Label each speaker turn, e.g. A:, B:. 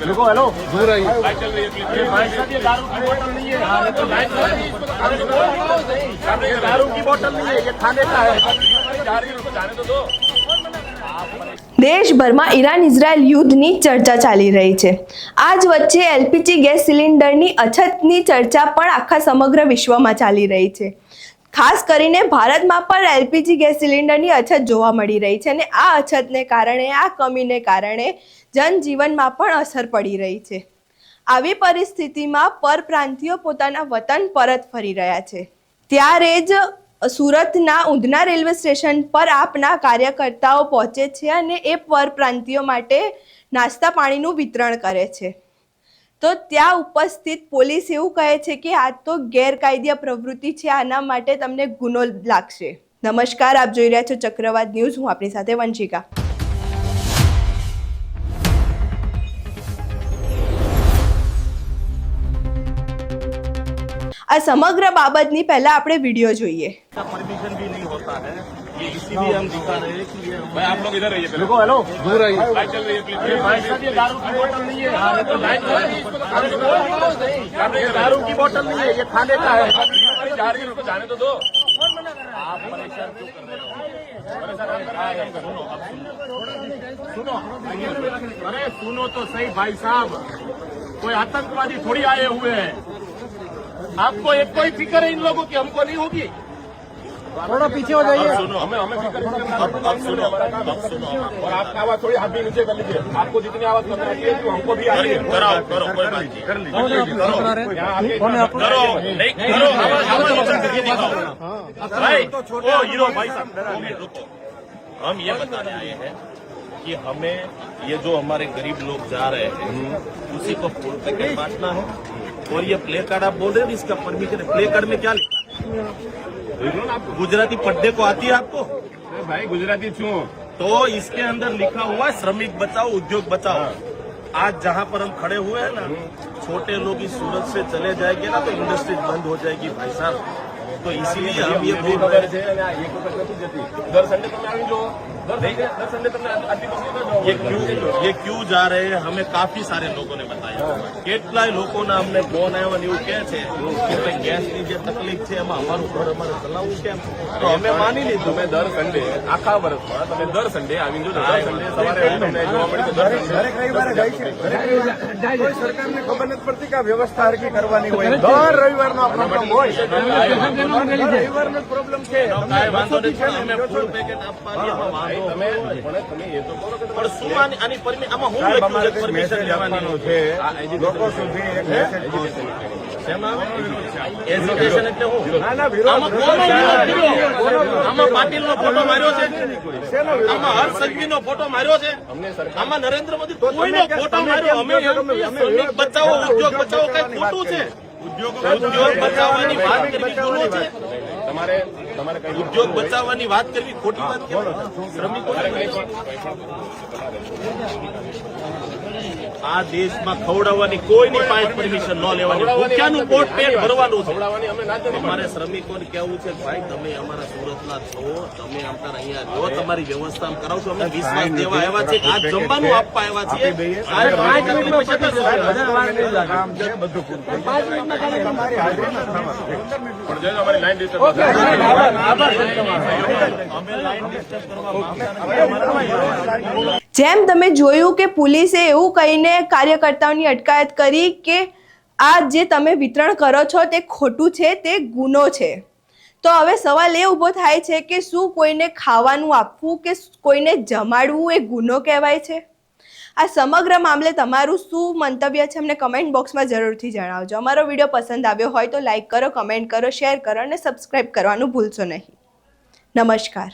A: देखो हेलो दूर आइए भाई चल रही है भाई साहब ये दारू की बोतल नहीं है हां तो लाइन दारू की बोतल नहीं है ये खाने का है जा रही है उसको जाने तो दो।
B: દેશભરમાં ઈરાન ઇઝરાયલ યુદ્ધની ચર્ચા ચાલી રહી છે। આ જ વચ્ચે એલપીજી ગેસ સિલિન્ડરની અછતની ચર્ચા પણ આખા સમગ્ર વિશ્વમાં ચાલી રહી છે। ખાસ કરીને ભારતમાં પણ એલપીજી ગેસ સિલિન્ડરની અછત જોવા મળી રહી છે અને આ અછતને કારણે આ કમીને કારણે જનજીવનમાં પણ અસર પડી રહી છે। આવી પરિસ્થિતિમાં પરપ્રાંતિયો પોતાના વતન પરત ફરી રહ્યા છે। ત્યારે જ સુરતના ઉધના રેલવે સ્ટેશન પર આપના કાર્યકર્તાઓ પહોંચે છે અને એ પરપ્રાંતિયો માટે નાસ્તા પાણીનું વિતરણ કરે છે। તો ત્યાં ઉપસ્થિત પોલીસ એવું કહે છે કે આ તો ગેરકાયદીય પ્રવૃત્તિ છે, આના માટે તમને ગુનો લાગશે। નમસ્કાર, આપ જોઈ રહ્યા છો ચક્રવાત ન્યૂઝ। હું આપની સાથે વંશિકા। આ સમગ્ર બાબતની પહેલા આપણે વિડીયો જોઈએ।
C: परमिशन भी नहीं होता है, ये इसीलिए हम दिखा रहे हैं कि ये
A: भाई आप लोग इधर रहिए देखो हेलो दूर आइए भाई चल रही है भाई साहब ये दारू की बोतल नहीं है हां तो लाइन दारू की बोतल नहीं है ये खाने का है जा रही है उसको जाने तो दो। आप परेशान क्यों कर रहे हो? सुनो अरे सुनो तो सही भाई साहब, कोई आतंकवादी थोड़ी आए हुए हैं। आपको एक कोई फिक्र है इन लोगों की, हमको नहीं होगी। थोड़ा पीछे हो जाइए। सुनो हमें फिक्र अब सुनो और आपका आवाज थोड़ी हाथ भी नीचे कर लीजिए। आपको जितनी आवाज करना चाहिए तो हमको भी आइए। करो कोई बात नहीं, कर लीजिए करो आवाज नीचे करके दिखाओ भाई। ओ हीरो भाई साहब रुको, हम ये बताने आए हैं कि हमें ये जो हमारे गरीब लोग जा रहे हैं उसी को फुल पैकेट बांटना है। और ये प्ले कार्ड आप बोल रहे हैं इसका परमिशन है, प्ले कार्ड में क्या लिखा है? गुजराती पढ़ने को आती है आपको? भाई गुजराती क्यों? तो इसके अंदर लिखा हुआ है श्रमिक बचाओ उद्योग बचाओ। आज जहाँ पर हम खड़े हुए हैं ना, छोटे लोग इस सूरत से चले जाएंगे ना तो इंडस्ट्री बंद हो जाएगी भाई साहब। तो इसीलिए हम ये बोल रहे हैं ये क्यों जा रहे हैं, हमें काफी सारे लोगों ने बताया। કેટલાય લોકોના અમને ફોન આવ્યો ને એવું કહે છે કે ગેસની જે તકલીફ છે એમાં અમારું ઘર અમારે ચલાવવું કેમ? તો અમે માની લીધું તમે દર સન્ડે આખા વર્ષમાં તમે દર સન્ડે આવી જો દર સન્ડે સવારે તમને જોવા મળી તો દરેક રવિવારે જાય છે। કોઈ સરકારને ખબર નથી પડતી કે આ વ્યવસ્થા હરકી કરવાની હોય। દર રવિવારનો આ પ્રોબ્લેમ હોય, રવિવારનો પ્રોબ્લેમ છે। કાંઈ વાંધો નથી, અમે ફૂલ પેકેટ આપવાની વાંધો તમે એ તો બોલો કે પણ શું આની આમાં હું પરમિશન લેવાની છે લોકો સુધી એક એજ્યુકેશન એટલે હું આમાં પાટીલનો ફોટો માર્યો છે, આમાં હર્ષ સંઘવીનો ફોટો માર્યો છે, આમાં નરેન્દ્ર મોદી કોઈનો ફોટો માર્યો। અમે શ્રમિક બચાવો ઉદ્યોગ બચાવો કઈ ખોટું છે? ઉદ્યોગ બચાવવાની વાત કરવી ગુનો છે? તમારે ઉદ્યોગ બચાવવાની વાત કરવી ખોટી વાત કેમ? શ્રમિકો આ દેશમાં ખવડાવવાની કોઈની પાસે પરમિશન ન લેવાની, ભૂખ્યાનું પોટ પેટ ભરવાનું છે। અમારે શ્રમિકોને કેવું છે ભાઈ તમે અમારા સુરતના છો, તમે અમારા અહીંયા જો તમારી વ્યવસ્થા કરાવશો, અમે વિશ્વાસ દેવા આવ્યા છે, આ જમવાનું આપવા આવ્યા છીએ।
B: જેમ તમે જોયું કે પોલીસે એવું કહીને કાર્યકર્તાઓની અટકાયત કરી કે આ જે તમે વિતરણ કરો છો તે ખોટું છે, તે ગુનો છે। તો હવે સવાલ એ ઊભો થાય છે કે શું કોઈને ખાવાનું આપવું કે કોઈને જમાડવું એ ગુનો કહેવાય છે? આ સમગ્ર મામલે તમારું શું મંતવ્ય છે અમને કમેન્ટ બોક્સમાં જરૂરથી જણાવજો। અમારો વિડીયો પસંદ આવ્યો હોય તો લાઈક કરો, કમેન્ટ કરો, શેર કરો અને સબસ્ક્રાઈબ કરવાનું ભૂલશો નહીં। નમસ્કાર।